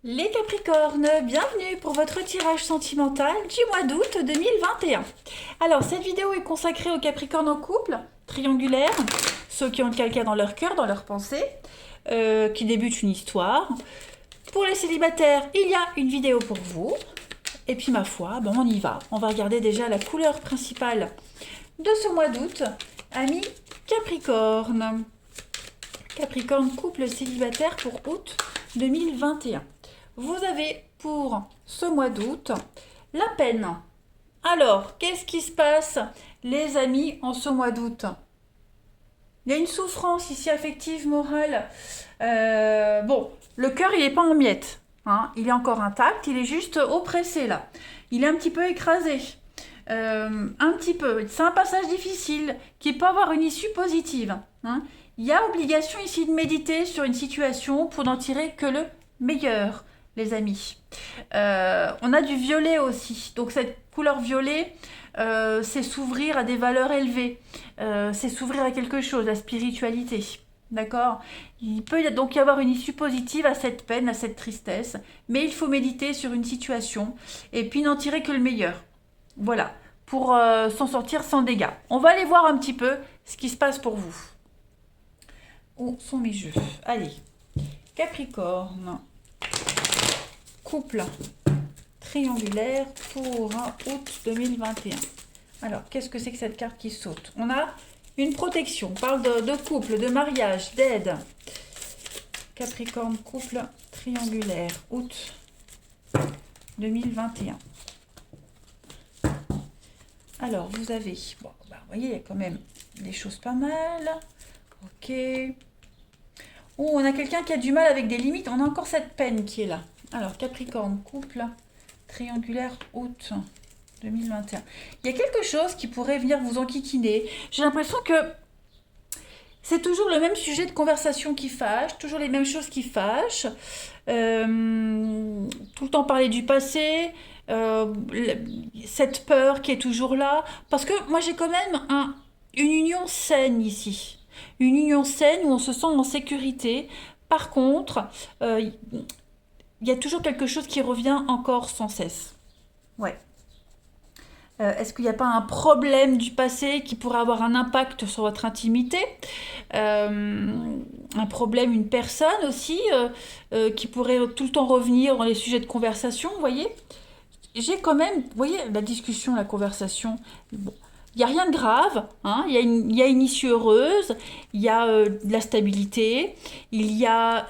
Les Capricornes, bienvenue pour votre tirage sentimental du mois d'août 2021. Alors, cette vidéo est consacrée aux Capricornes en couple, triangulaires, ceux qui ont quelqu'un dans leur cœur, dans leur pensée, qui débutent une histoire. Pour les célibataires, il y a une vidéo pour vous. Et puis, ma foi, bon, on y va. On va regarder déjà la couleur principale de ce mois d'août. Amis Capricorne. Capricorne, couple célibataire pour août 2021. Vous avez pour ce mois d'août la peine. Alors, qu'est-ce qui se passe, les amis, en ce mois d'août? Il y a une souffrance ici affective, morale. Bon, le cœur, il n'est pas en miettes. Hein. Il est encore intact, il est juste oppressé là. Il est un petit peu écrasé. Un petit peu. C'est un passage difficile qui peut avoir une issue positive. Hein. Il y a obligation ici de méditer sur une situation pour n'en tirer que le meilleur, les amis. On a du violet aussi. Donc cette couleur violet, c'est s'ouvrir à des valeurs élevées. C'est s'ouvrir à quelque chose, la spiritualité. D'accord? Il peut donc y avoir une issue positive à cette peine, à cette tristesse, mais il faut méditer sur une situation et puis n'en tirer que le meilleur. Voilà, pour s'en sortir sans dégâts. On va aller voir un petit peu ce qui se passe pour vous. Où sont mes jeux? Allez, Capricorne, couple triangulaire pour août 2021. Alors, qu'est-ce que c'est que cette carte qui saute? On a une protection, on parle de couple, de mariage, d'aide. Capricorne, couple triangulaire, août 2021. Alors, vous avez, bon, bah, vous voyez, il y a quand même des choses pas mal. Ok. Oh, on a quelqu'un qui a du mal avec des limites. On a encore cette peine qui est là. Alors, Capricorne, couple triangulaire, août 2021. Il y a quelque chose qui pourrait venir vous enquiquiner. J'ai l'impression que c'est toujours le même sujet de conversation qui fâche, toujours les mêmes choses qui fâchent. Tout le temps parler du passé, cette peur qui est toujours là. Parce que moi j'ai quand même une union saine ici. Une union saine où on se sent en sécurité. Par contre, il y a toujours quelque chose qui revient encore sans cesse. Ouais. Est-ce qu'il n'y a pas un problème du passé qui pourrait avoir un impact sur votre intimité? Un problème, une personne aussi, qui pourrait tout le temps revenir dans les sujets de conversation, vous voyez? J'ai quand même, vous voyez, la discussion, la conversation, bon, il n'y a rien de grave, hein, il y a une issue heureuse, il y a de la stabilité, il y a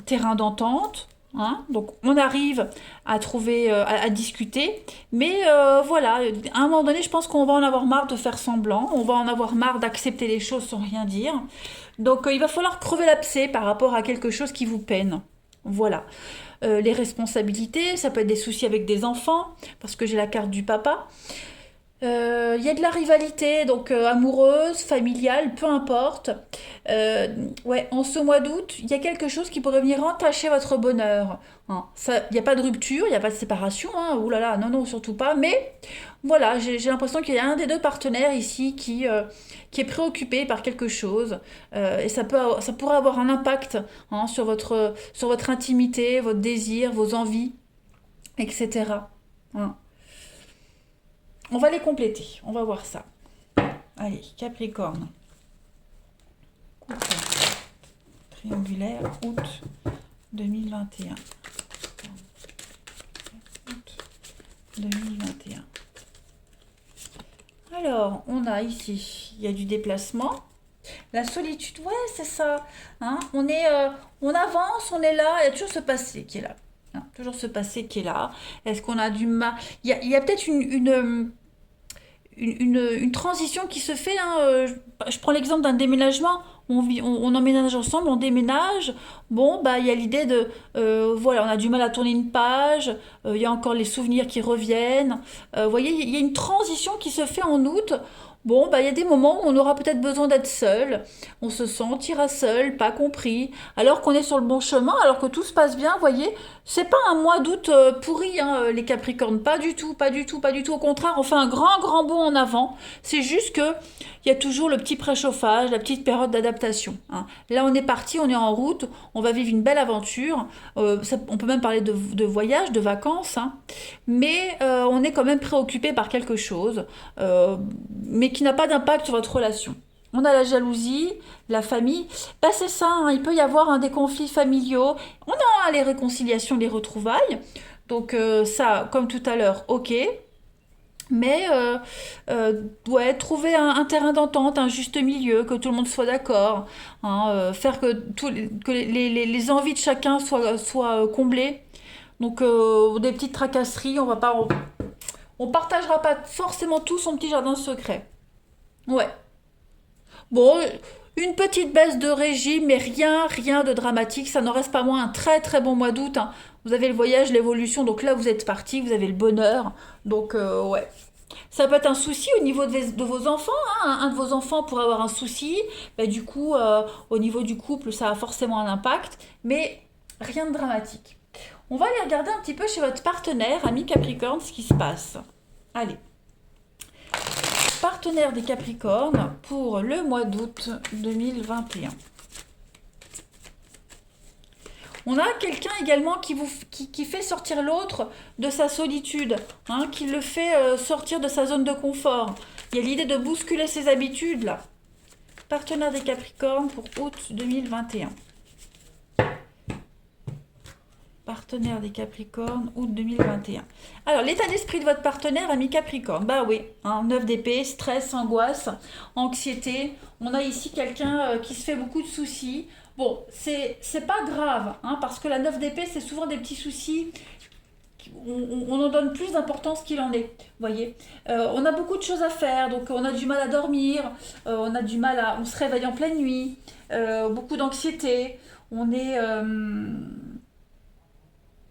terrain d'entente. Hein, donc on arrive à trouver, à discuter, mais voilà, à un moment donné, je pense qu'on va en avoir marre de faire semblant, on va en avoir marre d'accepter les choses sans rien dire. Donc il va falloir crever l'abcès par rapport à quelque chose qui vous peine. Voilà. Les responsabilités, ça peut être des soucis avec des enfants, parce que j'ai la carte du papa. Il y a de la rivalité, donc amoureuse, familiale, peu importe. Ouais, en ce mois d'août, il y a quelque chose qui pourrait venir entacher votre bonheur. Hein. Il n'y a pas de rupture, il n'y a pas de séparation. Hein. Ouh là là, non, non, surtout pas. Mais voilà, j'ai l'impression qu'il y a un des deux partenaires ici qui est préoccupé par quelque chose. Et ça pourrait avoir un impact hein, sur votre intimité, votre désir, vos envies, etc. Hein. On va les compléter, on va voir ça. Allez, Capricorne. Couple triangulaire, août 2021. Août 2021. Alors, on a ici, il y a du déplacement. La solitude, ouais, c'est ça. Hein, on avance, on est là, il y a toujours ce passé qui est là. Hein, toujours ce passé qui est là. Est-ce qu'on a du mal? Il y a peut-être une transition qui se fait. Hein, je prends l'exemple d'un déménagement. On emménage ensemble, on déménage. Bon, bah, il y a l'idée de. Voilà, on a du mal à tourner une page. Il y a encore les souvenirs qui reviennent. Vous voyez, il y a une transition qui se fait en août. Bon, bah, il y a des moments où on aura peut-être besoin d'être seul. On se sentira seul, pas compris, alors qu'on est sur le bon chemin, alors que tout se passe bien, vous voyez. C'est pas un mois d'août pourri, hein, les Capricornes. Pas du tout, pas du tout, pas du tout. Au contraire, on fait un grand, grand bond en avant. C'est juste que il y a toujours le petit préchauffage, la petite période d'adaptation, hein. Là, on est parti, on est en route, on va vivre une belle aventure. On peut même parler de voyage, de vacances, hein. Mais on est quand même préoccupé par quelque chose. Mais qui n'a pas d'impact sur votre relation. On a la jalousie, la famille. Bah, c'est ça, hein, il peut y avoir des conflits familiaux. On a les réconciliations, les retrouvailles. Donc ça, comme tout à l'heure, ok. Mais ouais, trouver un terrain d'entente, un juste milieu, que tout le monde soit d'accord, hein, faire que les envies de chacun soient comblées. Donc des petites tracasseries, on partagera pas forcément tout son petit jardin secret. Ouais. Bon, une petite baisse de régime, mais rien de dramatique. Ça n'en reste pas moins un très très bon mois d'août, hein. Vous avez le voyage, l'évolution, donc là vous êtes parti, vous avez le bonheur. Donc ouais. Ça peut être un souci au niveau de vos enfants, hein. Un de vos enfants pourrait avoir un souci. Bah, du coup, au niveau du couple, ça a forcément un impact, mais rien de dramatique. On va aller regarder un petit peu chez votre partenaire, ami Capricorne, ce qui se passe. Allez. Partenaire des Capricornes pour le mois d'août 2021. On a quelqu'un également qui fait sortir l'autre de sa solitude, hein, qui le fait sortir de sa zone de confort. Il y a l'idée de bousculer ses habitudes là. Partenaire des Capricornes pour août 2021. Partenaire des Capricornes, août 2021. Alors, l'état d'esprit de votre partenaire, ami Capricorne, bah oui, hein, 9 d'épée, stress, angoisse, anxiété. On a ici quelqu'un qui se fait beaucoup de soucis. Bon, c'est pas grave, hein, parce que la 9 d'épée, c'est souvent des petits soucis. On en donne plus d'importance qu'il en est, vous voyez. On a beaucoup de choses à faire, donc on a du mal à dormir, on se réveille en pleine nuit, beaucoup d'anxiété, on est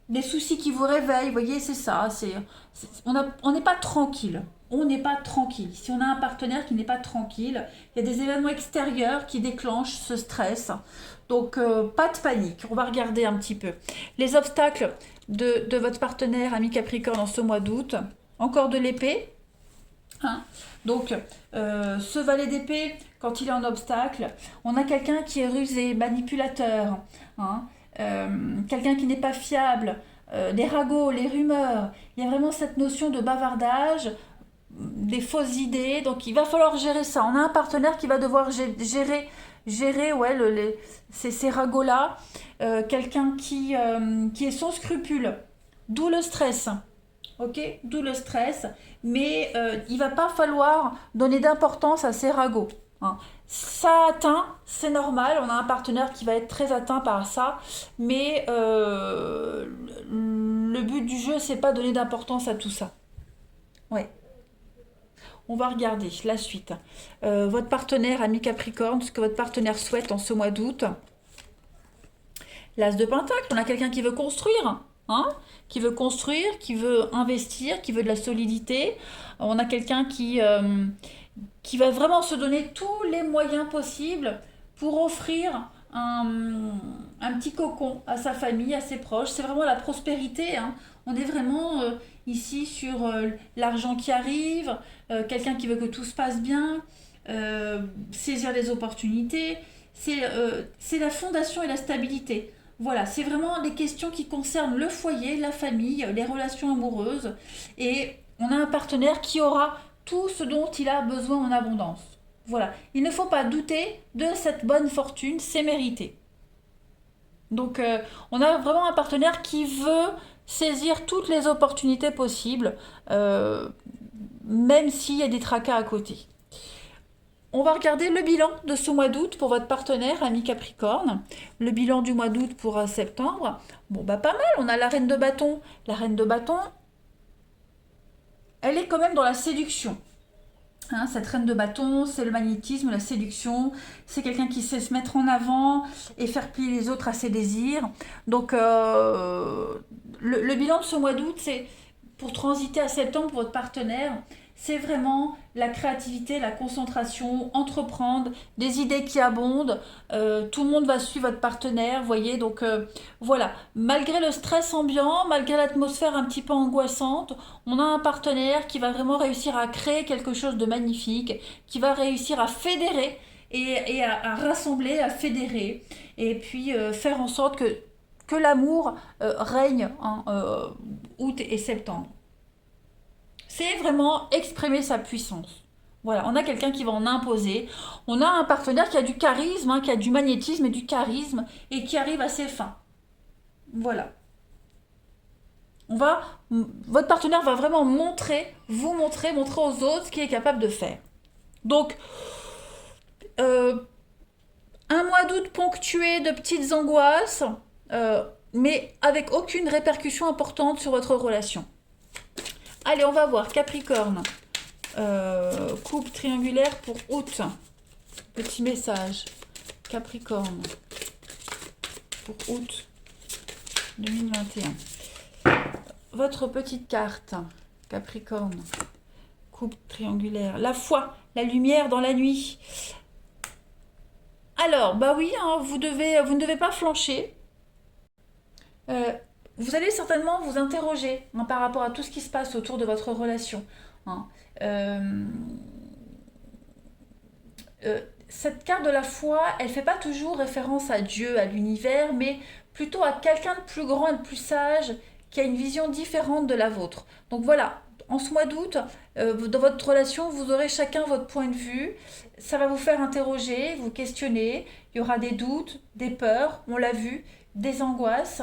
des soucis qui vous réveillent, vous voyez, c'est ça. On n'est pas tranquille. On n'est pas tranquille. Si on a un partenaire qui n'est pas tranquille, il y a des événements extérieurs qui déclenchent ce stress. Donc, pas de panique. On va regarder un petit peu. Les obstacles de votre partenaire, ami Capricorne, en ce mois d'août. Encore de l'épée. Hein. Donc, ce valet d'épée, quand il est en obstacle, on a quelqu'un qui est rusé, manipulateur, hein, quelqu'un qui n'est pas fiable, les ragots, les rumeurs. Il y a vraiment cette notion de bavardage, des fausses idées. Donc, il va falloir gérer ça. On a un partenaire qui va devoir gérer ouais, ces ragots-là. Quelqu'un qui est sans scrupule. D'où le stress. Ok, d'où le stress, mais il va pas falloir donner d'importance à ces ragots, hein. Ça atteint, c'est normal, on a un partenaire qui va être très atteint par ça, mais le but du jeu, c'est pas donner d'importance à tout ça. Ouais, on va regarder la suite. Votre partenaire, ami Capricorne, ce que votre partenaire souhaite en ce mois d'août. L'As de Pentacle, on a quelqu'un qui veut construire, hein, qui veut construire, qui veut investir, qui veut de la solidité. On a quelqu'un qui va vraiment se donner tous les moyens possibles pour offrir un petit cocon à sa famille, à ses proches. C'est vraiment la prospérité, hein. On est vraiment ici sur l'argent qui arrive, quelqu'un qui veut que tout se passe bien, saisir les opportunités. C'est la fondation et la stabilité. Voilà, c'est vraiment des questions qui concernent le foyer, la famille, les relations amoureuses. Et on a un partenaire qui aura tout ce dont il a besoin en abondance. Voilà, il ne faut pas douter de cette bonne fortune, c'est mérité. Donc on a vraiment un partenaire qui veut saisir toutes les opportunités possibles, même s'il y a des tracas à côté. On va regarder le bilan de ce mois d'août pour votre partenaire, ami Capricorne. Le bilan du mois d'août pour septembre. Bon, bah pas mal, on a la reine de bâton. La reine de bâton, elle est quand même dans la séduction. Hein, cette reine de bâton, c'est le magnétisme, la séduction. C'est quelqu'un qui sait se mettre en avant et faire plier les autres à ses désirs. Donc, le bilan de ce mois d'août, c'est pour transiter à septembre pour votre partenaire, c'est vraiment la créativité, la concentration, entreprendre, des idées qui abondent. Tout le monde va suivre votre partenaire, vous voyez. Donc voilà, malgré le stress ambiant, malgré l'atmosphère un petit peu angoissante, on a un partenaire qui va vraiment réussir à créer quelque chose de magnifique, qui va réussir à fédérer et à rassembler, à fédérer, et puis faire en sorte que l'amour règne en août et septembre. C'est vraiment exprimer sa puissance. Voilà, on a quelqu'un qui va en imposer. On a un partenaire qui a du charisme, qui a du magnétisme et du charisme et qui arrive à ses fins. Voilà. Votre partenaire va vraiment montrer aux autres ce qu'il est capable de faire. Donc, un mois d'août ponctué de petites angoisses, mais avec aucune répercussion importante sur votre relation. Allez, on va voir Capricorne. Coupe triangulaire pour août. Petit message. Capricorne. Pour août 2021. Votre petite carte. Capricorne. Coupe triangulaire. La foi. La lumière dans la nuit. Alors, bah oui, vous ne devez pas flancher. Vous allez certainement vous interroger par rapport à tout ce qui se passe autour de votre relation. Hein. Cette carte de la foi, elle ne fait pas toujours référence à Dieu, à l'univers, mais plutôt à quelqu'un de plus grand et de plus sage qui a une vision différente de la vôtre. Donc voilà, en ce mois d'août, dans votre relation, vous aurez chacun votre point de vue. Ça va vous faire interroger, vous questionner. Il y aura des doutes, des peurs, on l'a vu, des angoisses.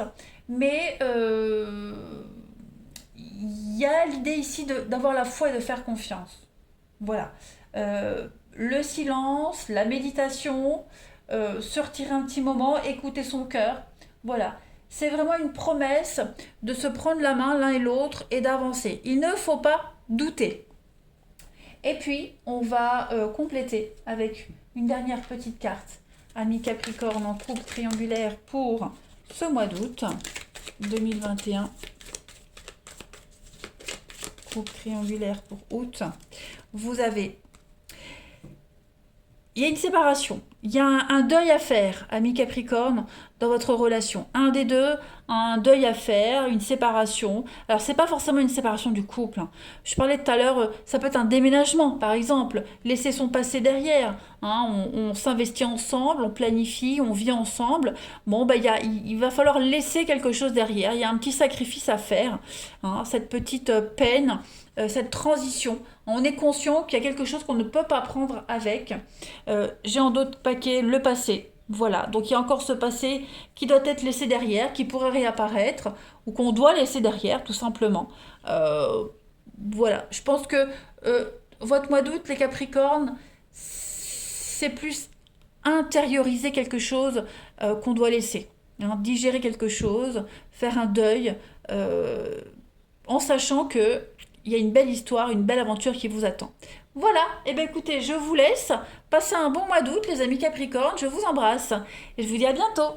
Mais il y a l'idée ici d'avoir la foi et de faire confiance. Voilà. Le silence, la méditation, se retirer un petit moment, écouter son cœur. Voilà. C'est vraiment une promesse de se prendre la main l'un et l'autre et d'avancer. Il ne faut pas douter. Et puis, on va compléter avec une dernière petite carte. Ami Capricorne en coupe triangulaire pour ce mois d'août 2021. Coupe triangulaire pour août. Vous avez... Il y a une séparation. Il y a un deuil à faire, ami Capricorne, dans votre relation. Un des deux a un deuil à faire, une séparation. Alors, c'est pas forcément une séparation du couple. Je parlais tout à l'heure, ça peut être un déménagement, par exemple. Laisser son passé derrière. On s'investit ensemble, on planifie, on vit ensemble. Bon, il va falloir laisser quelque chose derrière. Il y a un petit sacrifice à faire. Cette petite peine, cette transition. On est conscient qu'il y a quelque chose qu'on ne peut pas prendre avec. J'ai en d'autres paquets le passé. Voilà, donc il y a encore ce passé qui doit être laissé derrière, qui pourrait réapparaître, ou qu'on doit laisser derrière, tout simplement. Voilà, je pense que votre mois d'août, les Capricornes, c'est plus intérioriser quelque chose qu'on doit laisser. Digérer quelque chose, faire un deuil, en sachant que il y a une belle histoire, une belle aventure qui vous attend. Voilà, et bien écoutez, je vous laisse. Passez un bon mois d'août, les amis Capricornes, je vous embrasse et je vous dis à bientôt.